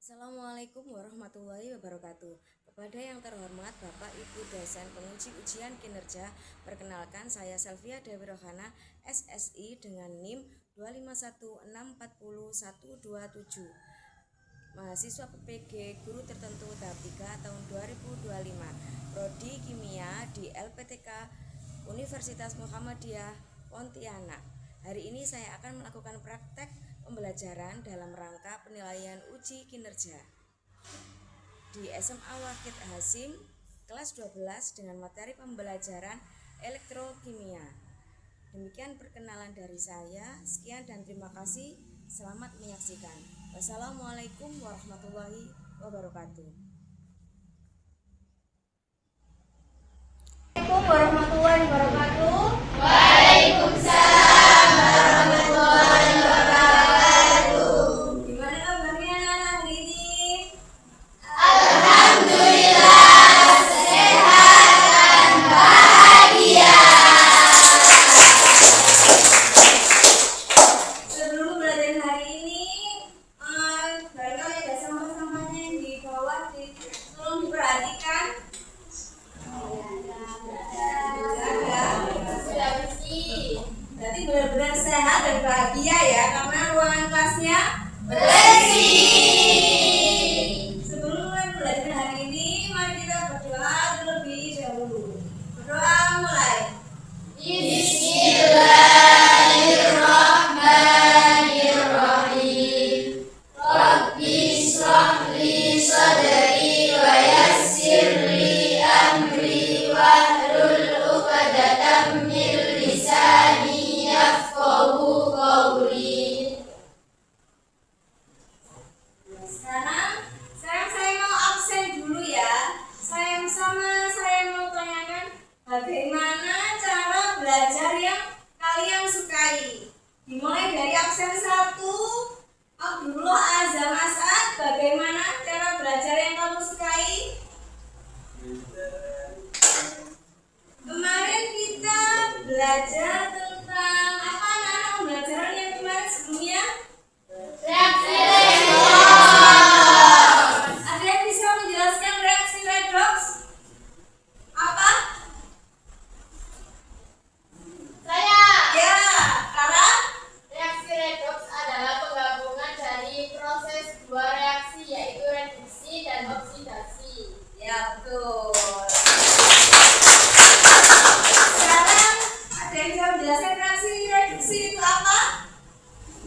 Assalamualaikum warahmatullahi wabarakatuh. Kepada yang terhormat Bapak Ibu dosen penguji ujian kinerja, perkenalkan saya Selvia Dewi Rohana, SSI dengan NIM 251640127. Mahasiswa PPG Guru Tertentu tahap 3 tahun 2025, Prodi Kimia di LPTK Universitas Muhammadiyah Pontianak. Hari ini saya akan melakukan praktek pembelajaran dalam rangka penilaian uji kinerja di SMA Wahid Hasim kelas 12 dengan materi pembelajaran elektrokimia. Demikian perkenalan dari saya. Sekian dan terima kasih. Selamat menyaksikan. Wassalamualaikum warahmatullahi wabarakatuh. Assalamualaikum warahmatullahi wabarakatuh. Waalaikumsalam warahmatullahi wabarakatuh. Gimana kabarnya hari ini? Alhamdulillah sehat dan bahagia. Sebelum belajar hari ini, barangkali ada sampah-sampahnya yang di bawah, tolong diperhatikan. Sudah bersih. Berarti benar-benar sehat dan bahagia ya, karena ruangan kelasnya Bersih. Sebelum belajar hari ini, mari kita berdoa terlebih dahulu. Berdoa mulai. Bismillahirrahmanirrahim. Rabbi shrah li sadri wa yassir li amri wahlul 'uqdatam min lisani yafqahu qawli. Sekarang saya mau absen dulu ya. Saya mau tanyakan bagaimana cara belajar yang kalian sukai. Dimulai dari absen 1, Abdullah Azam Asad, bagaimana cara belajar yang kamu sukai? Kemarin kita belajar tentang apa nama pembelajaran yang kemarin sebelumnya? Reaksi Ada yang bisa menjelaskan reaksi redox? Apa? saya. Ya, Kara? Reaksi redoks adalah penggabungan dari proses dua reaksi, yaitu reduksi dan oksidasi. Ya, betul. Sekarang ada yang bisa menjelaskan reaksi reduksi itu apa?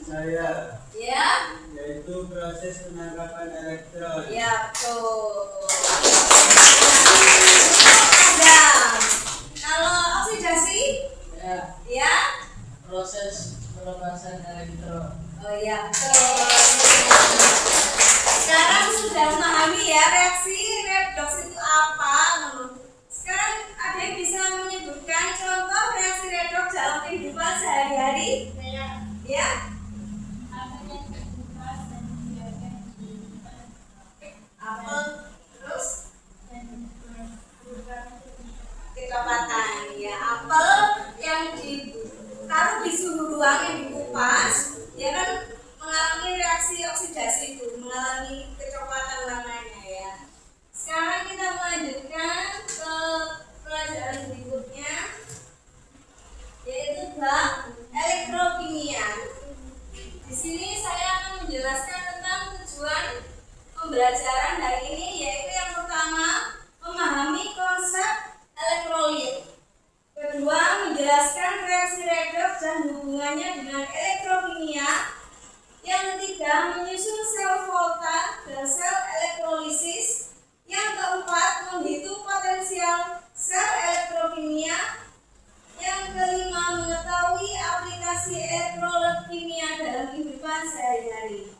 Saya, Ya, yaitu proses penangkapan elektron. ya betul. Adam, kalau oksidasi? Ya, Ya, proses pelepasan elektron. oh ya betul. Sekarang sudah memahami ya reaksi redox itu apa. Sekarang ada yang bisa menyebutkan contoh reaksi redox dalam kehidupan sehari-hari? Ya, apel terus kecoklatan. Ya, apel yang ditaruh di suhu ruang yang dikupas, dia kan mengalami reaksi oksidasi itu, mengalami kecoklatan warnanya ya. Sekarang kita melanjutkan ke pelajaran berikutnya, yaitu bab elektrokimia. Di sini saya akan menjelaskan tentang tujuan pembelajaran hari ini, yaitu yang pertama memahami konsep elektrolit, kedua menjelaskan reaksi redox dan hubungannya dengan elektrokimia, yang ketiga menyusun sel volta dan sel elektrolisis, yang keempat menghitung potensial sel elektrokimia, yang kelima mengetahui aplikasi elektrokimia dalam kehidupan sehari-hari.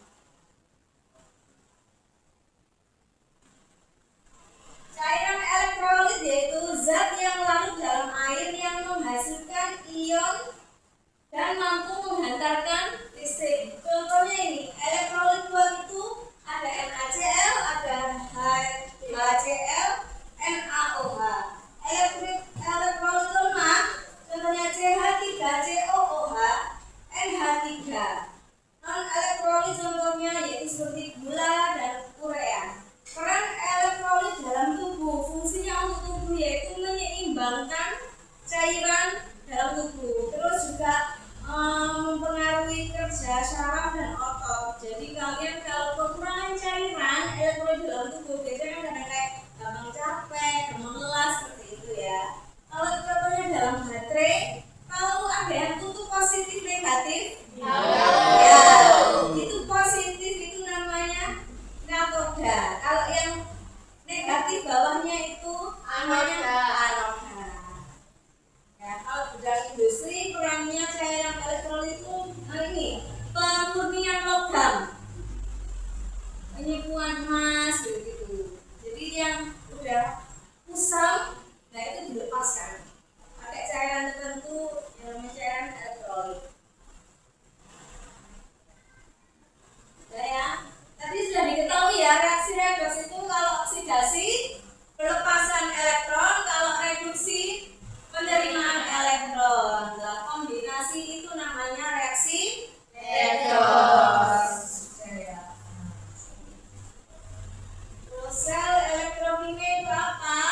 Cairan elektrolit yaitu zat yang larut dalam air yang menghasilkan ion dan mampu menghantarkan listrik. Contohnya ini, elektrolit buat itu ada NaCl, ada HCl, NaOH. Elektrolit lemah, contohnya CH3COOH, NH3. Non elektrolit contohnya yaitu seperti gula dan penipuan emas gitu. Jadi yang udah kusam, nah itu dilepaskan pakai cairan tertentu yang namanya cairan elektrolit. Nah ya, tadi sudah diketahui ya reaksi redoks itu kalau oksidasi pelepasan elektron, kalau reduksi penerimaan elektron. Nah, kombinasi itu namanya reaksi redoks. Terus sel elektrokimia itu apa?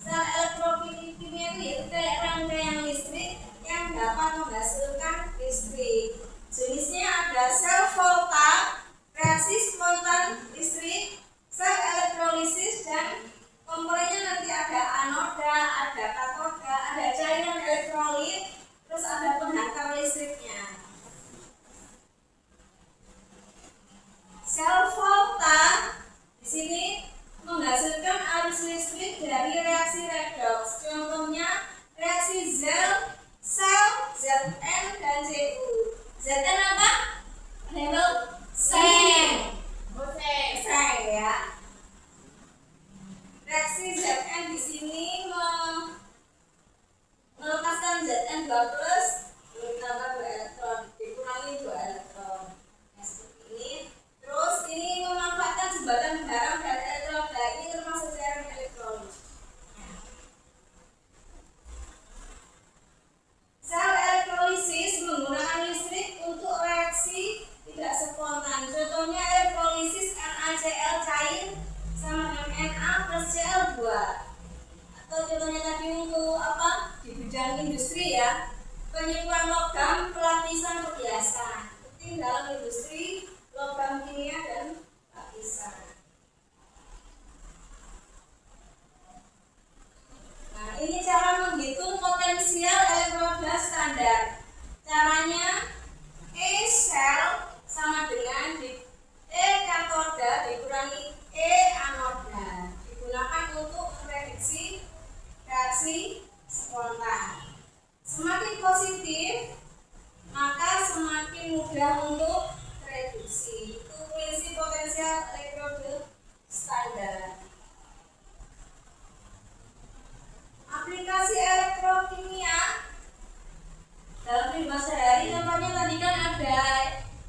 Sel elektrokimia itu yaitu kayak rangkaian listrik yang dapat menghasilkan listrik. Jenisnya ada sel volta, reaksi spontan listrik, sel elektrolisis, dan komponennya nanti ada anoda, ada katoda, ada cairan elektrolit, terus ada penghantar listriknya. Sel volta di sini menghasilkan arus listrik dari reaksi redoks. Contohnya reaksi sel Zn dan Cu. Zn apa? Label seng. Seng ya. Reaksi Zn di sini melepaskan Zn 2+ ditambah 2 elektron, dikurangi 2 elektron. Nah, seperti ini. Terus ini memanfaatkan jembatan garam dan elektron. Nah, ini termasuk cairan elektrolit. Sel elektrolisis menggunakan listrik untuk reaksi tidak spontan. Contohnya elektrolisis NaCl cair sama dengan Na plus Cl2. Atau contohnya tadi untuk apa? Di bidang industri ya. Penyimpan logam, pelapisan, perhiasan. Penting dalam industri logam kimia dan lapisan. Nah, ini cara menghitung potensial elektroda standar. Caranya E sel sama dengan E katoda dikurangi E anoda. Digunakan untuk prediksi reaksi spontan. Semakin positif, maka semakin mudah untuk reduksi. Itu prinsip potensial elektroda standar. Aplikasi elektrokimia dalam kehidupan sehari, contohnya tadi kan ada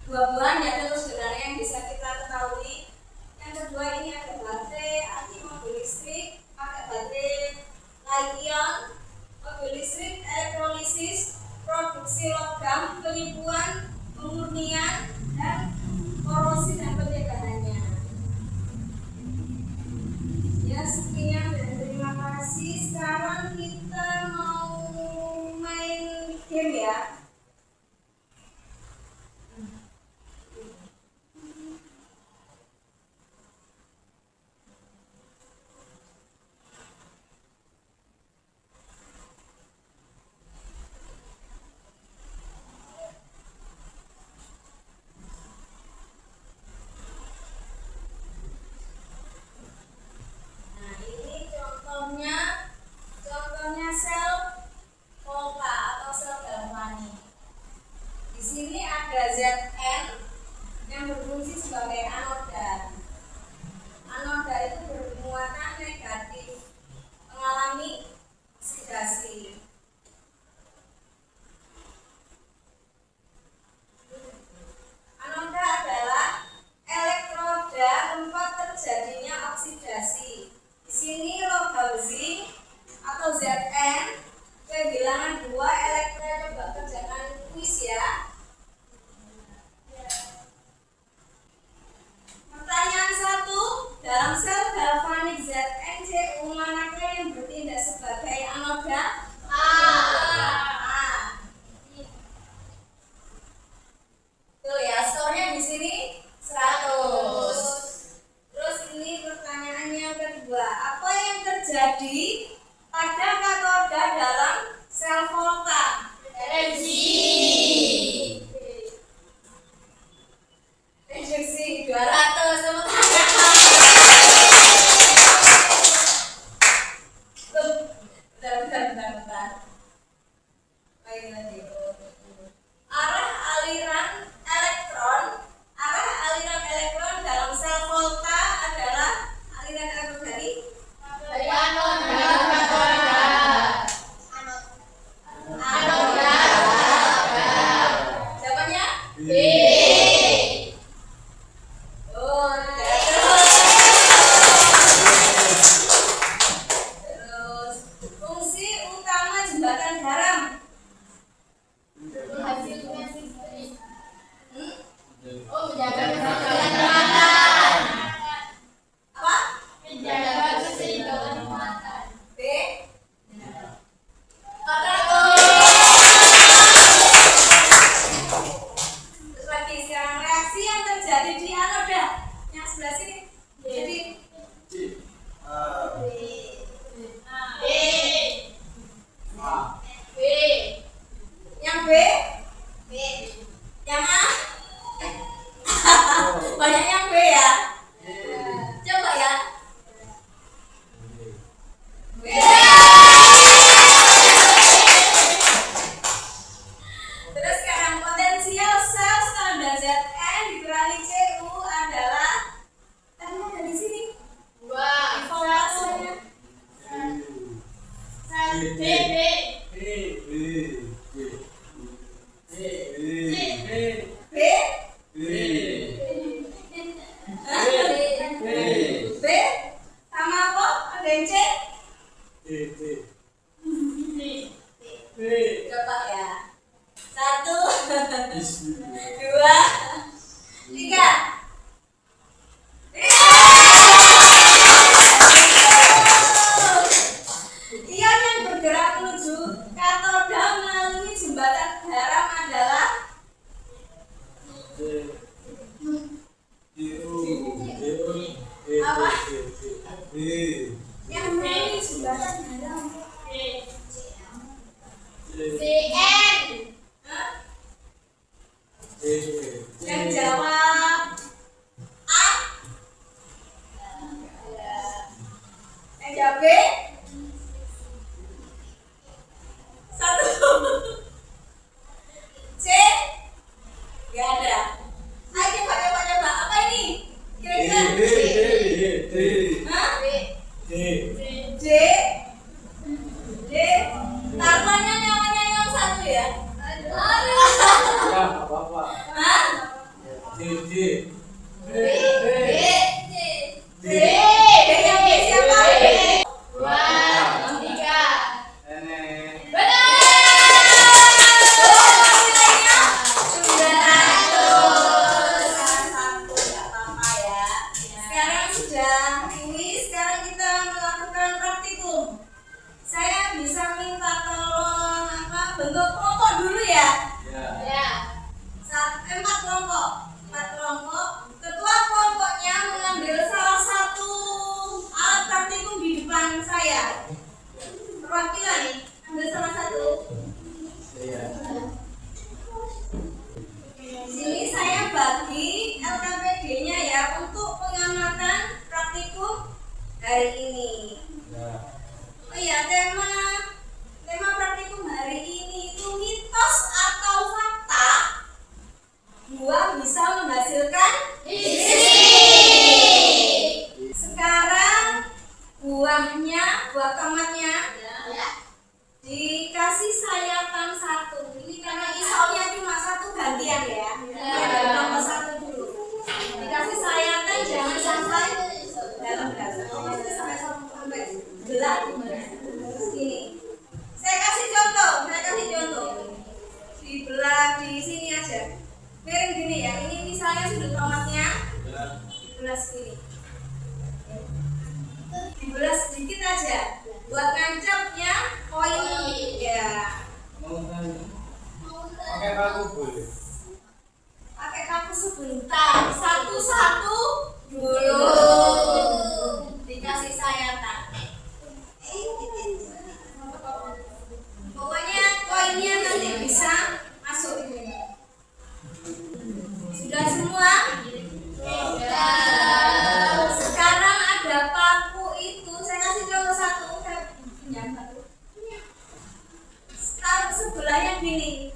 buah-buahan ya, contoh sederhana yang bisa kita ketahui. Yang kedua ini ada baterai, aki mobil listrik, pakai baterai lithium, mobil listrik, elektrolisis, produksi logam, penipuan, pemurnian, menjaga keseimbangan. Apa? Menjaga keseimbangan muatan. B. Temperatur. Terus lagi sekarang reaksi yang terjadi di anoda yang sebelah sini. Jadi B. B. yang B, yang A. Banyak yang B ya. Coba ya. B. Terus sekarang potensial sel standar Zn dikurangi Cu adalah tadi ada di sini. Voltasenya. B. B. B. Sama apa? Ada yang C? Coba ya. 1, 2, 3. Ion yang bergerak menuju katoda melalui jembatan garam adalah yang melalui jembatan garam. Cn. Hah? Yang jawab A. Yang jawab B. 1. C. Gak ada. Ayo coba. Apa ini? Kira-kira Hah? D. D. Taruhannya nyawanya yang 1 ya? Hah? D. Yang B siapa? Sekarang sudah ini, sekarang kita melakukan praktikum. Saya bisa minta tolong bentuk kelompok dulu ya. 4 kelompok. Ketua kelompoknya mengambil salah satu alat praktikum di depan saya. Perwakilan, ambil salah satu. Sini saya bagi LKPD-nya ya untuk pengamatan praktikum hari ini. Oh iya, tema praktikum hari ini itu mitos atau fakta buah bisa menghasilkan sekarang buah tomatnya dikasih sayatan 1. Ini karena isonya cuma 1 gantian ya. Nomor 1 dulu. Dikasih sayatan jangan sampai dalam dasar. Maksudnya sampai gelap. Ini. Saya kasih contoh. Dibelah di sini aja. Miring gini ya. Ini misalnya sudut tomatnya dibelah segini. Dibelah sedikit aja. Buat ngancapnya koin ya. Pakai kaku sebentar. Satu dulu. Dikasih sayatan. Pokoknya koinnya nanti bisa masuk. Sudah semua? Sekarang ada paku itu. Saya kasih contoh 1. Taruh sebelahnya gini.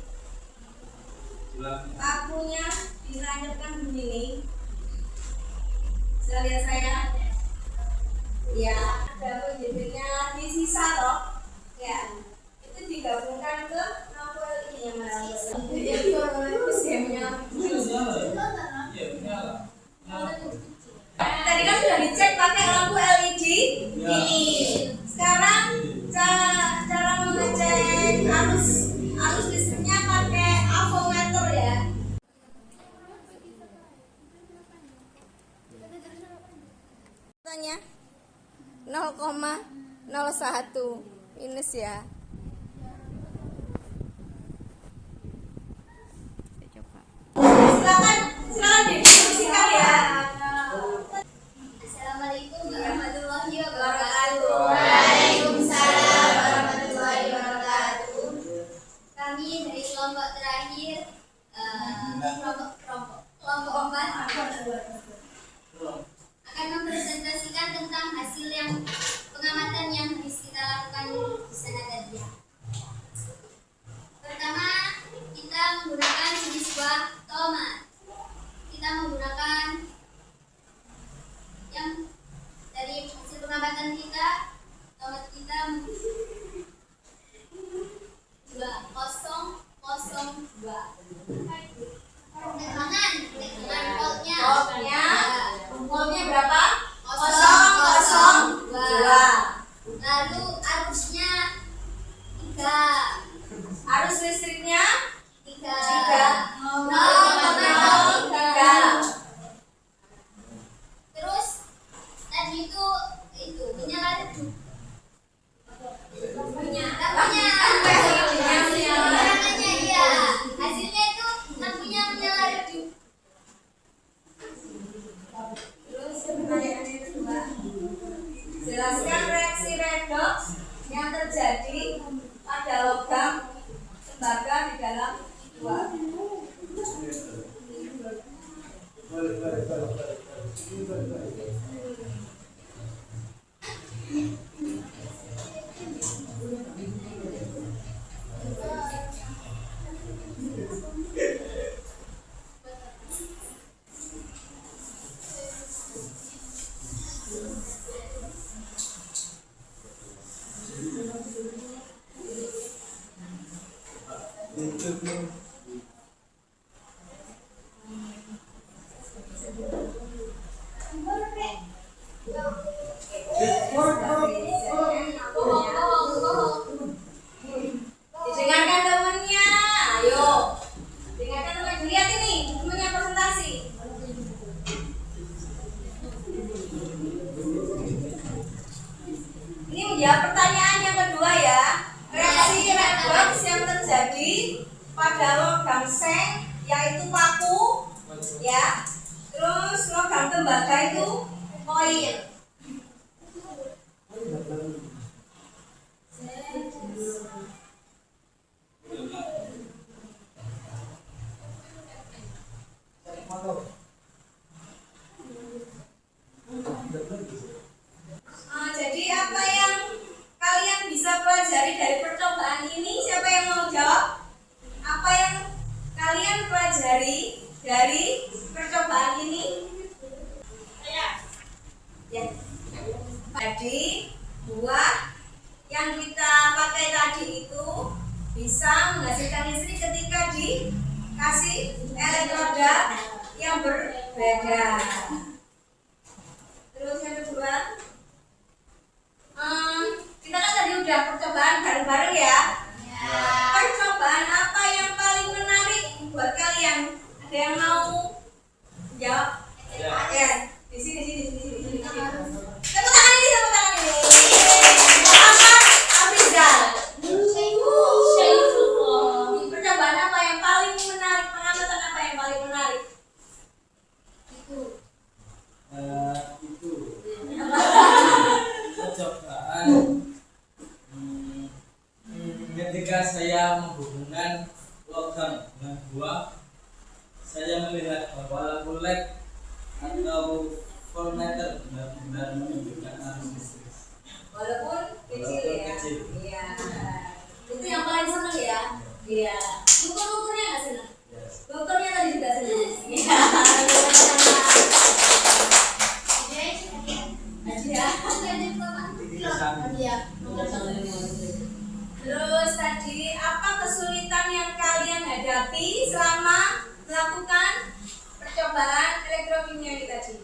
Pakunya ditancapkan begini. Bisa lihat saya? Ya, ada penjepitnya di sisa loh. Ya, itu digabungkan ke lampu LED yang mana? Jadi itu schemnya. Tadi kan sudah dicek pakai lampu LED ini. Sekarang cara mengecek arus listriknya pakai avometer ya. Nilainya 0,01 minus ya. Silakan didiskusikan ya. Assalamualaikum warahmatullahi wabarakatuh. Waalaikumsalam warahmatullahi wabarakatuh. Kami dari kelompok terakhir, kelompok 4 akan mempresentasikan tentang hasil yang pengamatan yang habis kita lakukan di sana tadi. Pertama, kita menggunakan jenis buah tomat. Kita menggunakan yang dari hasil pengamatan kita, tomat kita 2002. Voltnya berapa? 002. 002. Lalu arusnya 3. Arus listriknya 3. 0,03. Terus tadi itu minyak redup. Lampunya iya. Hasilnya itu lampunya menyala redup. Terus pertanyaan yang kedua, jelaskan reaksi redoks yang terjadi pada logam tembaga di dalam dua. Dengarkan temennya, ayo. Dengarkan teman, lihat ini temennya presentasi. Ini menjawab pertanyaan yang kedua ya. Reaksi redoks yang terjadi pada logam seng yaitu paku, ya. Terus logam tembaga itu koin. Jadi apa yang kalian bisa pelajari dari percobaan ini? Siapa yang mau jawab? Apa yang kalian pelajari dari percobaan ini? Ya. Jadi buah yang kita pakai tadi itu bisa menghasilkan listrik ketika dikasih elektroda yang berbeda. Terus yang kedua, kita kan tadi udah percobaan bareng-bareng ya. Percobaan apa yang paling menarik buat kalian? Ada yang mau jawab? Ya. Di sini. Tepuk tangan ini. Muhammad Afrizal. Percobaan apa yang paling menarik? Pengamatan apa yang paling menarik? Itu percobaan ketika saya menghubungkan logam dengan buah, saya melihat bahwa molek atau voltmeter benar-benar menunjukkan arus listrik. Walaupun kecil ya. Kecil. Iya. Itu yang paling seneng ya. Iya. Ukur-ukurnya nggak seneng. Yes. Ukurnya tadi juga seneng. Iya. Terus tadi apa kesulitan yang kalian hadapi selama melakukan percobaan elektrokimia ini tadi?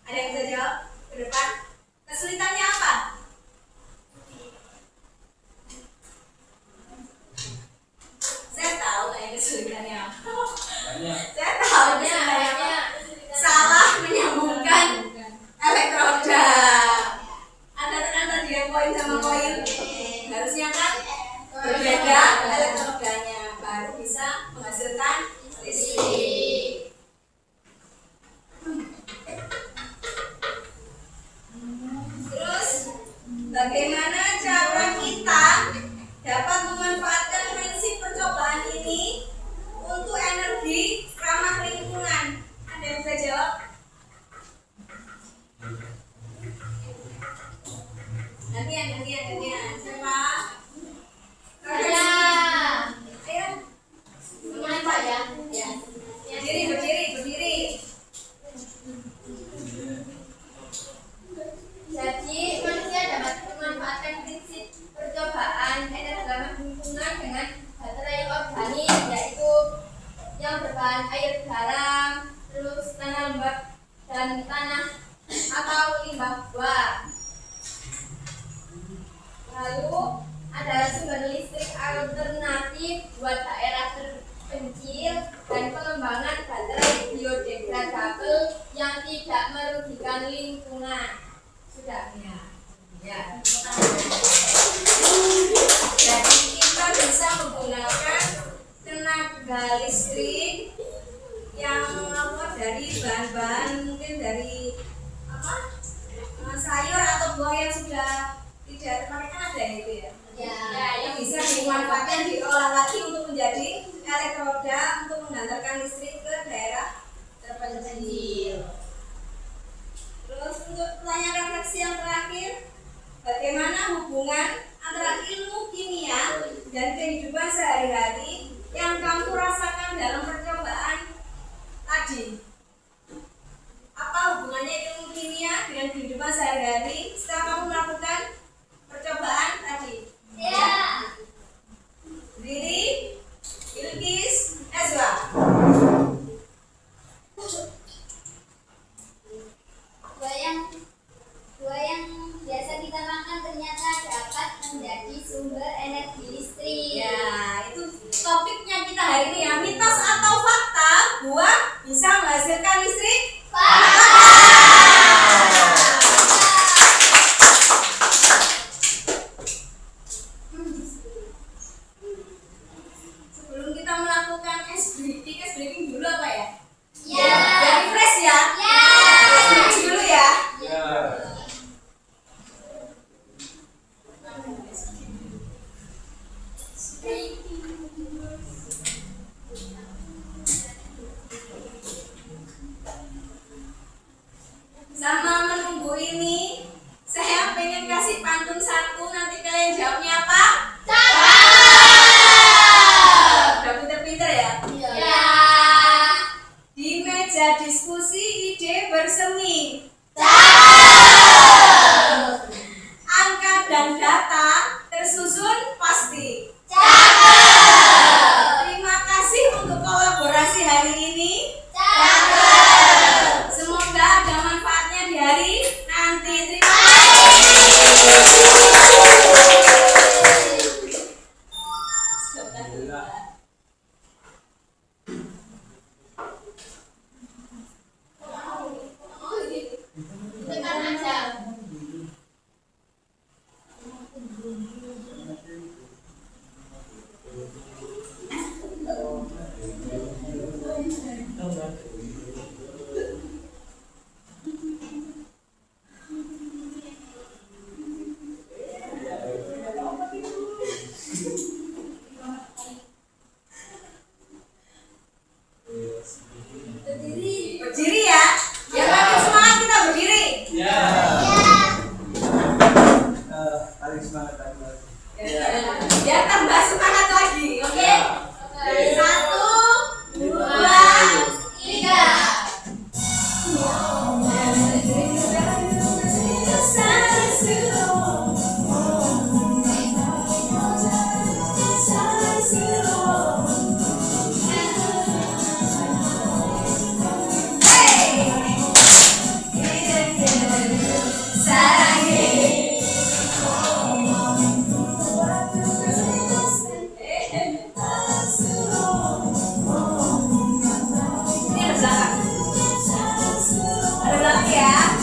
Ada yang bisa jawab ke depan? Kesulitannya apa? Saya tahu kayak kesulitannya apa. Saya tahu kesulitannya apa. Salah menyambungkan elektroda. lembab dan tanah atau limbah buah. Lalu ada sumber listrik alternatif buat daerah terpencil dan pengembangan baterai biodegradable yang tidak merugikan lingkungan. Sudah ya. Ya. Jadi kita bisa menggunakan tenaga listrik yang dari bahan-bahan mungkin dari sayur atau buah yang sudah tidak terpakai, kan ada itu ya. Ya, yang bisa dimanfaatkan diolah lagi untuk menjadi elektroda untuk menghantarkan listrik ke daerah terpencil. Terus untuk pertanyaan refleksi yang terakhir, bagaimana hubungan antara ilmu kimia dan kehidupan sehari-hari yang kamu rasakan dalam percobaan tadi? Apa hubungannya ilmu kimia dengan kehidupan sehari-hari setelah kamu melakukan percobaan tadi? Ya. Riri, Ilkis, Ezra. Buah yang biasa kita makan ternyata dapat menjadi sumber energi listrik. Ya, itu topiknya kita hari ini ya. Mitos atau fakta buah bisa menghasilkan listrik? Sebelum kita melakukan ice breaking dulu apa ya? Ya. Dari fresh ya? Ya. Ice breaking dulu ya. Ya. Sama menunggu ini, saya pengen kasih pantun satu, nanti kalian jawabnya apa? Udah pinter-pinter ya? Ya. Di meja diskusi ide bersemi, angka dan data tersusun pasti. Terima kasih untuk kolaborasi hari ini. Semoga ada manfaatnya di hari nanti. Terima kasih. Tekan aja. Berdiri ya. Biar makin semangat kita berdiri. Ya. Paling semangat lagi. Biar tambah semangat lagi. Oke? Satu, dua, Tiga. Ada belakang ya.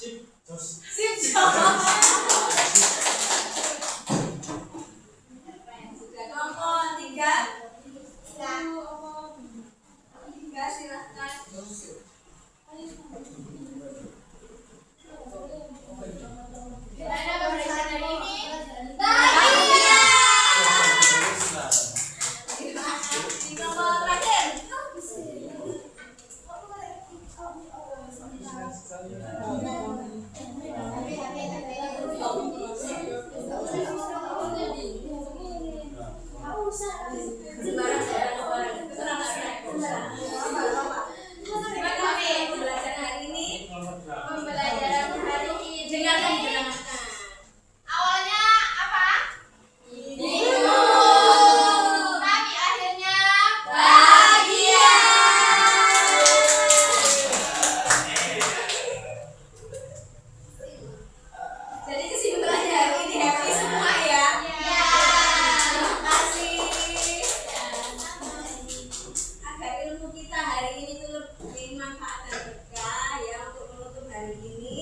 Sip Jos. Sudah kelompok 3. Tiga silahkan. Gimana pemeriksaan hari ini? Bahagia. Di kelompok terakhir. Gimana nih pembelajaran hari ini? Pembelajaran hari ini Dengarkan. awalnya apa? Bingung. Tapi akhirnya Bahagia. Jadi kesimpulannya hari ini happy semua ya. Ya. Terima kasih. Agar ilmu kita hari ini tuh lebih manfaat dan berkah ya untuk menutup hari ini.